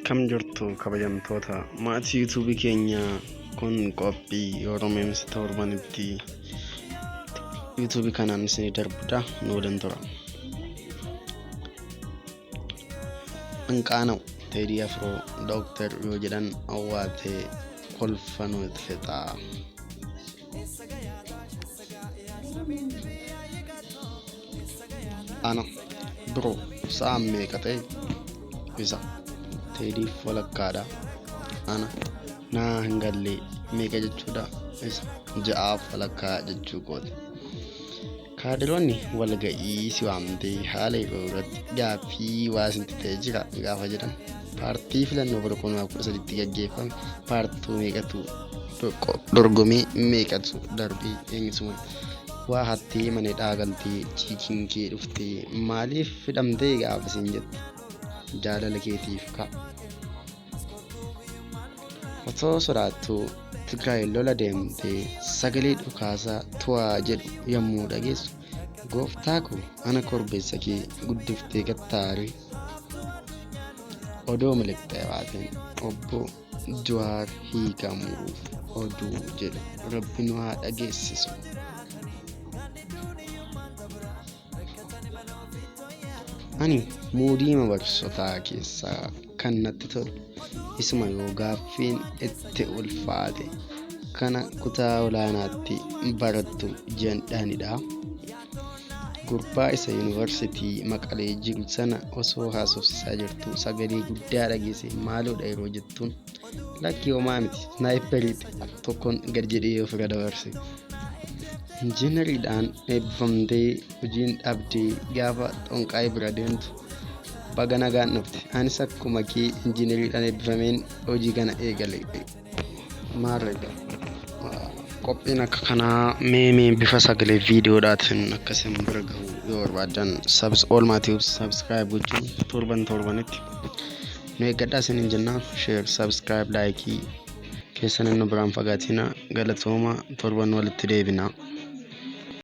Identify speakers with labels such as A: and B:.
A: Kam jirtu kabajamtoota maatii yuutuubii keenya kun qophii Oromoo torbanitti yuutuubii kanaan isin darbudha nu waliin tura. Anqaanaw Teedii Afroo Dooktar yoo jedhan awwaatee kolfanuu itti fixaa. Ana biroo sa'aan meeqa ta'e isa Teediif walakkaadha. Ana naa hin galle meeqa jechuudha isa ja'aaf walakkaa jechuu kooti. Kaadiroonni walga'ii si waamtee haala yeroo irratti gaaffii waasinti ta'e jira gaafa jedhan paartii filannoo bara 2013tti gaggeeffame paartuu meeqatu dorgomee meeqatu darbee eenyusuma waa hattee mana dhaagaltee ciikiin kee dhuftee maaliif fidhamtee gaafa isin jettu jaalala keetiif ka'a. Otoo sodaattuu Tigraay lola deemtee sagalee dhukaasaa tu'aa jedhu yommuu dhageessu gooftaa koo ana korbeessa kee guddiftee gattaarii odoo miliqxee baateen obbo Jawaar hiikamuuf oduu jedhu rabbi nu haa dhageessisu. Ani muudii mabarsotaa keessaa kan natti tolu isuma yoo gaaffiin itti ulfaate kana kutaa olaanaatti barattu jedhanidha. Gurbaa isa yuunivarsiitii Maqalee jiru sana osoo haasofsiisaa jirtu sagalee guddaa dhageesse maaloodha yeroo jettuun lakkii homaa miti snaayiperiiti tokkoon gad jedhee ofirra dabarse. Injiinariidhaan eebbifamtee hojiin dhabdee gaafa xonqaa'ee bira deemtu baga nagaan dhufte. Anis akkuma kee injiinariidhaan eebbifameen hojii kana eegale. Maarreega qophiin akka kanaa meemee bifa sagalee viidiyoodhaatiin akkasiin bira gahu yoo barbaadan oolmaatiif sabskiraayib gochuun torbanitti nu eeggadhaa isiniin jenna. Sheer, sabskiraayib, laayikii keessan nu biraan fagaatina. Galatooma, torban walitti deebina.